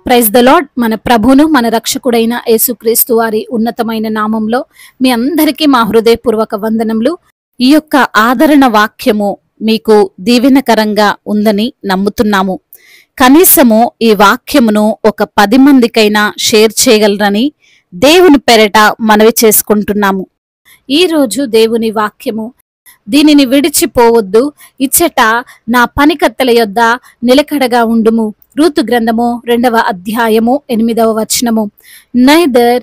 Praise the lord. మన ప్రభును మన రక్షకుడైన యేసుక్రీస్తు వారి ఉన్నతమైన నామంలో మీ అందరికీ మా హృదయపూర్వక వందనములు. ఈ యొక్క ఆదరణ వాక్యము మీకు దీవెనకరంగా ఉందని నమ్ముతున్నాము. కనీసము ఈ వాక్యమును ఒక 10 మందికైనా షేర్ చేయగలరని దేవుని పేరట మనవి చేసుకుంటున్నాము. ఈ రోజు దేవుని వాక్యము, దీనిని విడిచిపోవద్దు, ఇచ్చట నా పనికత్తెల యొద్ద నిలకడగా ఉండుము. రూతు గ్రంథము 2వ అధ్యాయము 8వ వచనము. Neither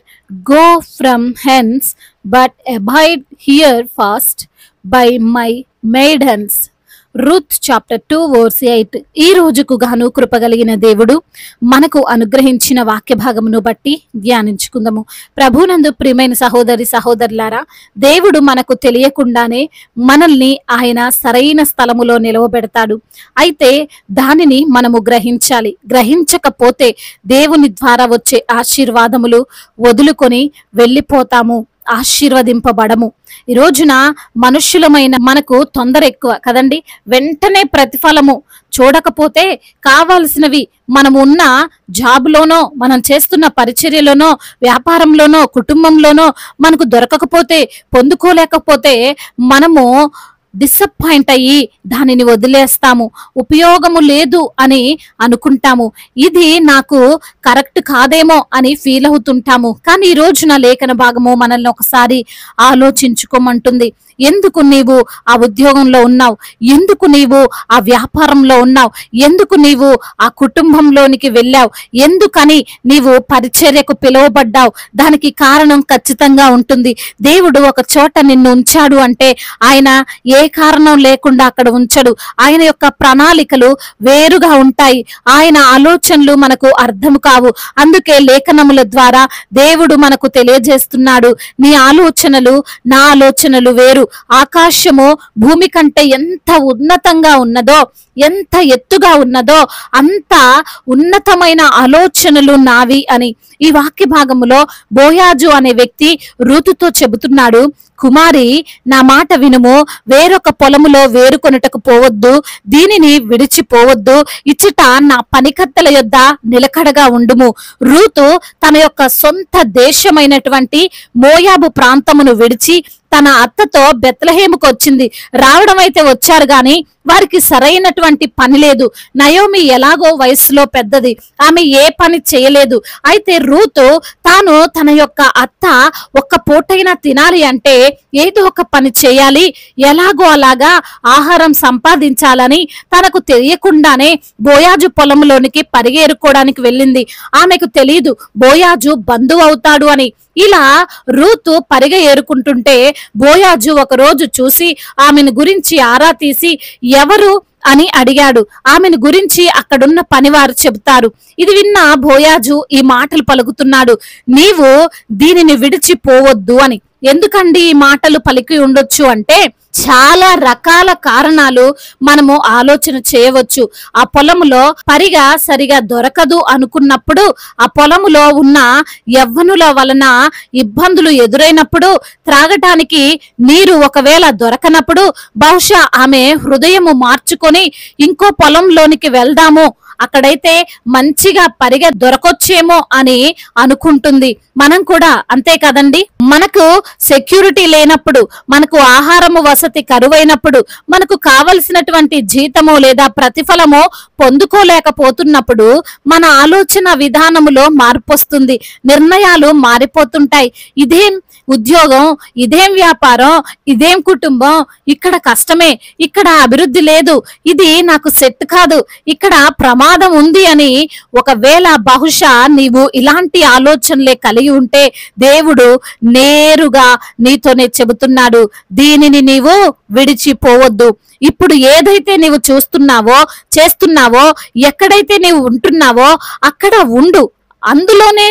go from hence but abide here fast by my maidens. Ruth chapter 2 verse 8. ఈ రోజుకు గాను కృపగలిగిన దేవుడు మనకు అనుగ్రహించిన వాక్య భాగమును బట్టి ధ్యానించుకుందాము. ప్రభునందు ప్రియమైన సహోదరి సహోదరులారా, దేవుడు మనకు తెలియకుండానే మనల్ని ఆయన సరైన స్థలములో నిలవబెడతాడు. అయితే దానిని మనము గ్రహించాలి. గ్రహించకపోతే దేవుని ద్వారా వచ్చే ఆశీర్వాదములు వదులుకొని వెళ్ళిపోతాము, ఆశీర్వదింపబడము. ఈ రోజున మనుష్యులమైన మనకు తొందర ఎక్కువ కదండి. వెంటనే ప్రతిఫలము చూడకపోతే కావాల్సినవి మనము ఉన్న జాబ్లోనో, మనం చేస్తున్న పరిచర్యలోనో, వ్యాపారంలోనో, కుటుంబంలోనో మనకు దొరకకపోతే, పొందుకోలేకపోతే మనము డిసప్పాయింట్ అయ్యి దానిని వదిలేస్తాము. ఉపయోగము లేదు అని అనుకుంటాము. ఇది నాకు కరెక్ట్ కాదేమో అని ఫీల్ అవుతుంటాము. కానీ ఈ రోజున లేఖన భాగము మనల్ని ఒకసారి ఆలోచించుకోమంటుంది. ఎందుకు నీవు ఆ ఉద్యోగంలో ఉన్నావు? ఎందుకు నీవు ఆ వ్యాపారంలో ఉన్నావు? ఎందుకు నీవు ఆ కుటుంబంలోనికి వెళ్ళావు? ఎందుకని నీవు పరిచర్యకు పిలువబడ్డావు? దానికి కారణం ఖచ్చితంగా ఉంటుంది. దేవుడు ఒక చోట నిన్ను ఉంచాడు అంటే ఆయన ఏ కారణం లేకుండా అక్కడ ఉంచడు. ఆయన యొక్క ప్రణాళికలు వేరుగా ఉంటాయి. ఆయన ఆలోచనలు మనకు అర్థం కావు. అందుకే లేఖనముల ద్వారా దేవుడు మనకు తెలియజేస్తున్నాడు, నీ ఆలోచనలు నా ఆలోచనలు వేరు. ఆకాశము భూమి కంటే ఎంత ఉన్నతంగా ఉన్నదో, ఎంత ఎత్తుగా ఉన్నదో అంత ఉన్నతమైన ఆలోచనలు నావి అని ఈ వాక్య భాగములో బోయాజు అనే వ్యక్తి రూతుతో చెబుతున్నాడు, కుమారి నా మాట వినుము, వేరొక పొలములో వేరుకొనుటకు పోవద్దు, దీనిని విడిచిపోవద్దు, ఇచ్చట నా పనికత్తెల యొద్ద నిలకడగా ఉండుము. రూతు తన యొక్క సొంత దేశమైనటువంటి మోయాబు ప్రాంతమును విడిచి తన అత్తతో బెత్లెహేముకు వచ్చింది. రావడం అయితే వచ్చారు గాని వారికి సరైనటువంటి పని లేదు. నయోమి ఎలాగో వయసులో పెద్దది, ఆమె ఏ పని చేయలేదు. అయితే రూతు తాను తన యొక్క అత్త ఒక్క పూటైనా తినాలి అంటే ఏదో ఒక పని చేయాలి, ఎలాగో అలాగా ఆహారం సంపాదించాలని తనకు తెలియకుండానే బోయాజు పొలంలోనికి పరిగేరుకోవడానికి వెళ్ళింది. ఆమెకు తెలియదు బోయాజు బంధువు అవుతాడు అని. ఇలా రూతు పరిగ ఏరుకుంటుంటే బోయాజు ఒకరోజు చూసి ఆమెను గురించి ఆరా తీసి ఎవరు అని అడిగాడు. ఆమెను గురించి అక్కడున్న పనివారు చెబుతారు. ఇది విన్న బోయాజు ఈ మాటలు పలుకుతున్నాడు, నీవు దీనిని విడిచిపోవద్దు అని. ఎందుకండి ఈ మాటలు పలికి ఉండొచ్చు అంటే చాలా రకాల కారణాలు మనము ఆలోచన చేయవచ్చు. ఆ పొలములో పరిగా సరిగా దొరకదు అనుకున్నప్పుడు, ఆ పొలములో ఉన్న యవ్వనుల వలన ఇబ్బందులు ఎదురైనప్పుడు, త్రాగటానికి నీరు ఒకవేళ దొరకనప్పుడు బహుశా ఆమె హృదయము మార్చుకొని ఇంకో పొలంలోనికి వెళ్దాము, అక్కడైతే మంచిగా పరిగ దొరకొచ్చేమో అని అనుకుంటుంది. మనం కూడా అంతే కదండి. మనకు సెక్యూరిటీ లేనప్పుడు, మనకు ఆహారము వసతి కరువైనప్పుడు, మనకు కావలసినటువంటి జీతమో లేదా ప్రతిఫలమో పొందుకోలేకపోతున్నప్పుడు మన ఆలోచన విధానములో మార్పు వస్తుంది, నిర్ణయాలు మారిపోతుంటాయి. ఇదేం ఉద్యోగం, ఇదేం వ్యాపారం, ఇదేం కుటుంబం, ఇక్కడ కష్టమే, ఇక్కడ అభివృద్ధి లేదు, ఇది నాకు సెట్ కాదు, ఇక్కడ ప్రమాదం ఉంది అని ఒకవేళ బహుశా నీవు ఇలాంటి ఆలోచనలే కలిగి ఉంటే దేవుడు నేరుగా నీతోనే చెబుతున్నాడు, దీనిని నీవు విడిచిపోవద్దు. ఇప్పుడు ఏదైతే నీవు చూస్తున్నావో, చేస్తున్నావో, ఎక్కడైతే నీవు ఉంటున్నావో అక్కడ ఉండు, అందులోనే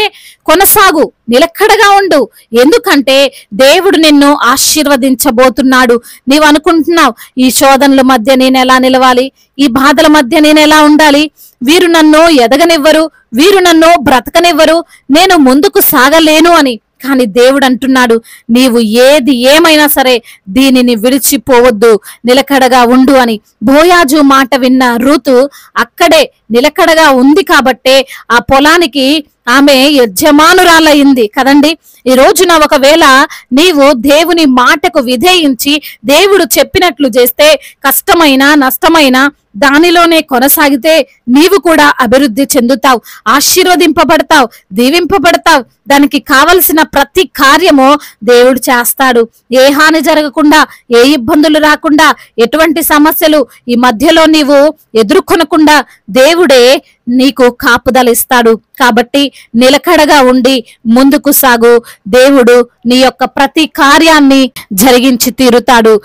కొనసాగు, నిలకడగా ఉండు. ఎందుకంటే దేవుడు నిన్ను ఆశీర్వదించబోతున్నాడు. నీవు అనుకుంటున్నావు, ఈ శోధనల మధ్య నేను ఎలా నిలవాలి, ఈ బాధల మధ్య నేను ఎలా ఉండాలి, వీరు నన్ను ఎదగనివ్వరు, వీరు నన్ను బ్రతకనివ్వరు, నేను ముందుకు సాగలేను అని. కానీ దేవుడు అంటున్నాడు, నీవు ఏది ఏమైనా సరే దీనిని విడిచిపోవద్దు, నిలకడగా ఉండు అని. బోయాజు మాట విన్న రూతు అక్కడే నిలకడగా ఉంది కాబట్టే ఆ పొలానికి ఆమె యజమానురాలయ్యింది కదండి. ఈ రోజున ఒకవేళ నీవు దేవుని మాటకు విధేయించి దేవుడు చెప్పినట్లు చేస్తే, కష్టమైన నష్టమైన దానిలోనే కొనసాగితే నీవు కూడా అభివృద్ధి చెందుతావు, ఆశీర్వదింపబడతావు, దీవింపబడతావు. దానికి కావలసిన ప్రతి కార్యము దేవుడు చేస్తాడు. ఏ హాని జరగకుండా, ఏ ఇబ్బందులు రాకుండా, ఎటువంటి సమస్యలు ఈ మధ్యలో నీవు ఎదుర్కొనకుండా దేవుడే నీకు కాపుదల ఇస్తాడు. కాబట్టి నిలకడగా ఉండి ముందుకు సాగు. దేవుడు నీ యొక్క ప్రతి కార్యాన్ని జరిగించి తీరుతాడు.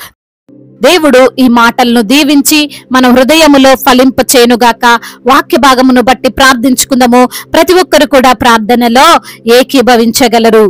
దేవుడు ఈ మాటలను దీవించి మన హృదయములో ఫలింపచేయునుగాక. వాక్య భాగమును బట్టి ప్రార్థించుకుందాము. ప్రతి ఒక్కరు కూడా ప్రార్థనలో ఏకీభవించగలరు.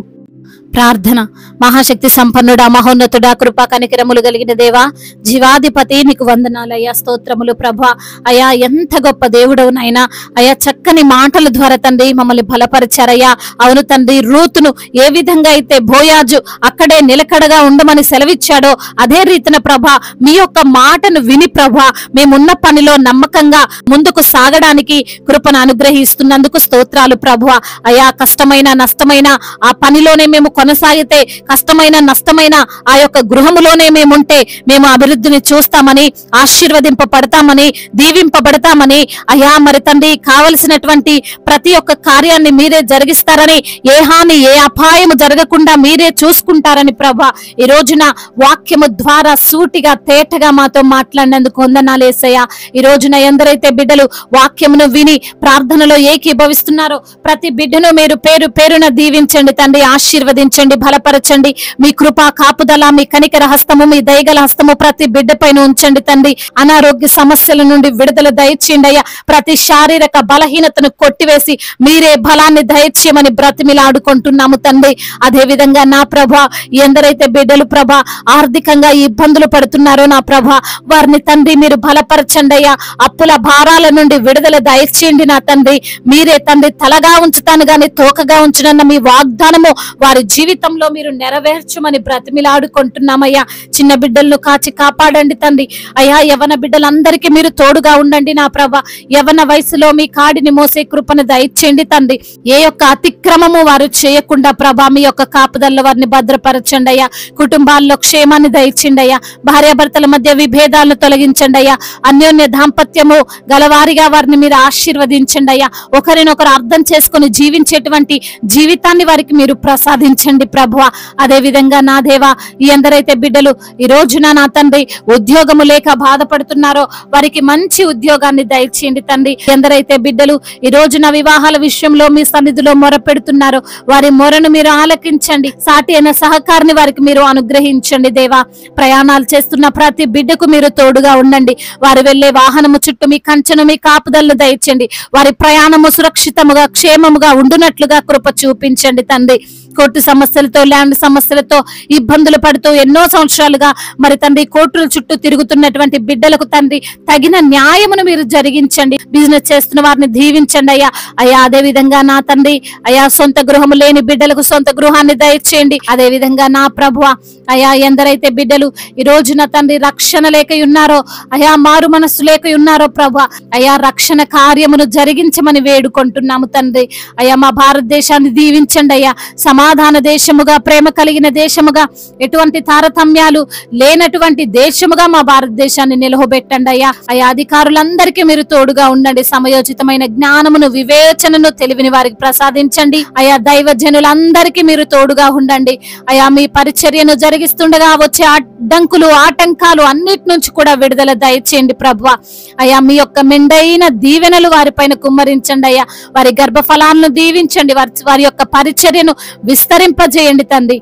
ప్రార్థన. మహాశక్తి సంపన్నుడా, మహోన్నతుడా, కృపా కనికరములు కలిగిన దేవా, జీవాధిపతి, నీకు వందనాలయ్యా, స్తోత్రములు ప్రభా. అయా ఎంత గొప్ప దేవుడవు నాయనా. అయా చక్కని మాటల ద్వారా తండ్రి మమ్మల్ని బలపరిచారయ్యా. అవును తండ్రి, రూతును ఏ విధంగా అయితే బోయాజు అక్కడే నిలకడగా ఉండమని సెలవిచ్చాడో అదే రీతిన ప్రభా మీ యొక్క మాటను విని ప్రభా మేమున్న పనిలో నమ్మకంగా ముందుకు సాగడానికి కృపను అనుగ్రహిస్తున్నందుకు స్తోత్రాలు ప్రభా. అయా కష్టమైన నష్టమైన ఆ పనిలోనే మేము కొనసాగితే, కష్టమైన నష్టమైన ఆ యొక్క గృహములోనే మేముంటే మేము అభివృద్ధిని చూస్తామని, ఆశీర్వదింపబడతామని, దీవింపబడతామని అయా మరి తండ్రి కావలసినటువంటి ప్రతి ఒక్క కార్యాన్ని మీరే జరిగిస్తారని, ఏ హాని ఏ అపాయము జరగకుండా మీరే చూసుకుంటారని ప్రభా ఈ రోజున వాక్యము ద్వారా సూటిగా తేటగా మాతో మాట్లాడినందుకు వందనాలు యేసయ్యా. ఈ రోజున ఎందరైతే బిడ్డలు వాక్యమును విని ప్రార్థనలో ఏకీభవిస్తున్నారో ప్రతి బిడ్డను మీరు పేరు పేరున దీవించండి తండ్రి, ఆశీర్వదించండి, బలపరచండి. మీ కృపా కాపుదల, మీ కనికర హస్తము, మీ దయగల హస్తము ప్రతి బిడ్డ పైన ఉంచండి తండ్రి. అనారోగ్య సమస్యల నుండి విడుదల దయచేయండి అయ్యా. ప్రతి శారీరక బలహీనతను కొట్టివేసి మీరే బలాన్ని దయచేయమని బ్రతిమిలాడుకుంటున్నాము తండ్రి. అదే విధంగా నా ప్రభా ఎందరైతే బిడ్డలు ప్రభా ఆర్థికంగా ఇబ్బందులు పడుతున్నారో నా ప్రభా వారిని తండ్రి మీరు బలపరచండి అయ్యా. అప్పుల భారాల నుండి విడుదల దయచేయండి నా తండ్రి. మీరే తండ్రి తలగా ఉంచుతాను గాని తోకగా ఉంచునన్న మీ వాగ్దానము వారి జీవితంలో మీరు నెరవేర్చమని బ్రతిమిలాడుకుంటున్నామయ్యా. చిన్న బిడ్డలను కాచి కాపాడండి తండ్రి. అయ్యా యవన బిడ్డలందరికీ మీరు తోడుగా ఉండండి నా ప్రభా. యవన వయసులో మీ కాడిని మోసే కృపను దయచేయండి తండ్రి. ఏ యొక్క అతిక్రమము వారు చేయకుండా ప్రభా మీ యొక్క కాపుదల్లో వారిని భద్రపరచండి అయ్యా. కుటుంబాల్లో క్షేమాన్ని దయచేయండి అయ్యా. భార్యాభర్తల మధ్య విభేదాలను తొలగించండి అయ్యా. అన్యోన్య దాంపత్యము గలవారిగా వారిని మీరు ఆశీర్వదించండి అయ్యా. ఒకరినొకరు అర్థం చేసుకుని జీవించేటువంటి జీవితాన్ని వారికి మీరు ప్రసాదించండి ప్రభువా. అదే విధంగా నా దేవా ఎందరైతే బిడ్డలు ఈ రోజున నా తండ్రి ఉద్యోగము లేక బాధపడుతున్నారో వారికి మంచి ఉద్యోగాన్ని దయచేయండి తండ్రి. ఎందరైతే బిడ్డలు ఈ రోజున వివాహాల విషయంలో మీ సన్నిధిలో మొరపెడుతున్నారో వారి మొరను మీరు ఆలకించండి. సాటి అయిన సహకారిని వారికి మీరు అనుగ్రహించండి దేవా. ప్రయాణాలు చేస్తున్న ప్రతి బిడ్డకు మీరు తోడుగా ఉండండి. వారు వెళ్లే వాహనము చుట్టూ మీ కంచెను మీ కాపుదలను దయచేయండి. వారి ప్రయాణము సురక్షితముగా క్షేమముగా ఉండునట్లుగా కృప చూపించండి తండ్రి. కోర్టు సమస్యలతో ల్యాండ్ సమస్యలతో ఇబ్బందులు పడుతూ ఎన్నో సంవత్సరాలుగా మరి తండ్రి కోర్టుల చుట్టూ తిరుగుతున్నటువంటి బిడ్డలకు తండ్రి తగిన న్యాయమును మీరు జరిగించండి. బిజినెస్ చేస్తున్న వారిని దీవించండి అయ్యా. అయ్యా అదే విధంగా నా తండ్రి అయ్యా సొంత గృహము లేని బిడ్డలకు సొంత గృహాన్ని దయచేయండి. అదే విధంగా నా ప్రభువా అయ్యా ఎందరైతే బిడ్డలు ఈ రోజున తండ్రి రక్షణ లేక ఉన్నారో అయ్యా మారు మనస్సు లేక ఉన్నారో ప్రభా అయ్యా రక్షణ కార్యమును జరిగించమని వేడుకుంటున్నాము తండ్రి. అయ్యా మా భారతదేశాన్ని దీవించండి అయ్యా. సమాధాన దేశముగా, ప్రేమ కలిగిన దేశముగా, ఎటువంటి తారతమ్యాలు లేనటువంటి దేశముగా మా భారతదేశాన్ని నిలవబెట్టండి అయ్యా. అయ్యా అధికారులందరికీ మీరు తోడుగా ఉండండి. సమయోచితమైన జ్ఞానమును, వివేచనను, తెలివిని వారికి ప్రసాదించండి అయ్యా. దైవజనులందరికీ మీరు తోడుగా ఉండండి అయ్యా. మీ పరిచర్యను జరిగిస్తుండగా వచ్చే అడ్డంకులు ఆటంకాలు అన్నిటి నుంచి కూడా విడుదల దయచేయండి ప్రభువా. అయ్యా మీ యొక్క మెండైన దీవెనలు వారిపైన కుమ్మరించండి అయ్యా. వారి గర్భఫలాలను దీవించండి. వారి యొక్క పరిచర్యను విస్తరింపజేయండి తండ్రి.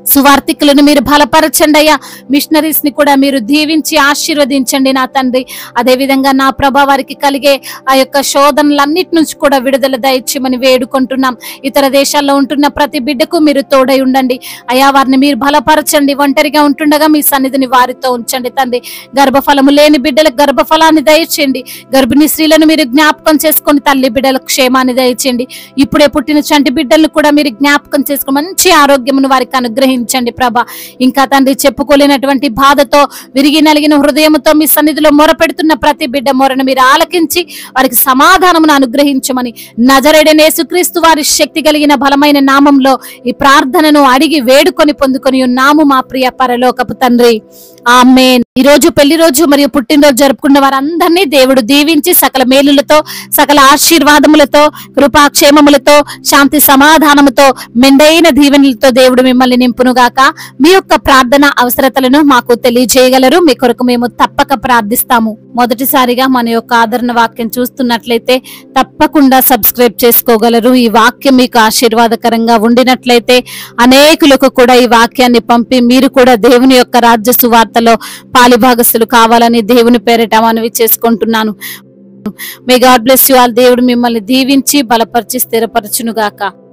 సువార్థికులను మీరు బలపరచండి అయ్యా. మిషనరీస్ ని కూడా మీరు దీవించి ఆశీర్వదించండి నా తండ్రి. అదే విధంగా నా ప్రభా వారికి కలిగే ఆ యొక్క శోధనలన్నిటి నుంచి కూడా విడుదల దయచేయమని వేడుకుంటున్నాం. ఇతర దేశాల్లో ఉంటున్న ప్రతి బిడ్డకు మీరు తోడై ఉండండి అయ్యా. వారిని మీరు బలపరచండి. ఒంటరిగా ఉంటుండగా మీ సన్నిధిని వారితో ఉంచండి తండ్రి. గర్భఫలము లేని బిడ్డలకు గర్భఫలాన్ని దయచేయండి. గర్భిణీ స్త్రీలను మీరు జ్ఞాపకం చేసుకొని తల్లి బిడ్డలకు క్షేమాన్ని దయచేయండి. ఇప్పుడే పుట్టిన చంటి బిడ్డలను కూడా మీరు జ్ఞాపకం చేసుకుని మంచి ఆరోగ్యమును వారికి అనుగ్రహించండి ప్రభా. ఇంకా తండ్రి చెప్పుకోలేనటువంటి బాధతో విరిగి నలిగిన హృదయంతో మీ సన్నిధిలో మొరపెడుతున్న ప్రతి బిడ్డ మొరను మీరు ఆలకించి వారికి సమాధానమును అనుగ్రహించమని నజరేయుడైన యేసుక్రీస్తు వారి శక్తి కలిగిన బలమైన నామంలో ఈ ప్రార్థనను అడిగి వేడుకొని పొందుకొని ఉన్నాము మా ప్రియ పరలోకపు తండ్రి. ఆమేన్. ఈ రోజు పెళ్లి రోజు మరియు పుట్టినరోజు జరుపుకున్న వారందరినీ దేవుడు దీవించి సకల మేలులతో సకల ఆశీర్వాదములతో కృపాక్షేమములతో శాంతి సమాధానముతో మెండైన దీవెనలతో దేవుడు మిమ్మల్ని నింపునుగాక. మీ యొక్క ప్రార్థన అవసరతలను మాకు తెలియజేయగలరు. మీ కొరకు మేము తప్పక ప్రార్థిస్తాము. మొదటిసారిగా మన యొక్క ఆదరణ వాక్యం చూస్తున్నట్లయితే తప్పకుండా సబ్స్క్రైబ్ చేసుకోగలరు. ఈ వాక్యం మీకు ఆశీర్వాదకరంగా ఉండినట్లయితే అనేకులకు కూడా ఈ వాక్యాన్ని పంపి మీరు కూడా దేవుని యొక్క రాజ్య సువార్తలో పాలిభాగస్తులు కావాలని దేవుని పేరిట మనవి చేసుకుంటున్నాను. May God bless you all. దేవుడు మిమ్మల్ని దీవించి బలపరిచి స్థిరపరచునుగాక.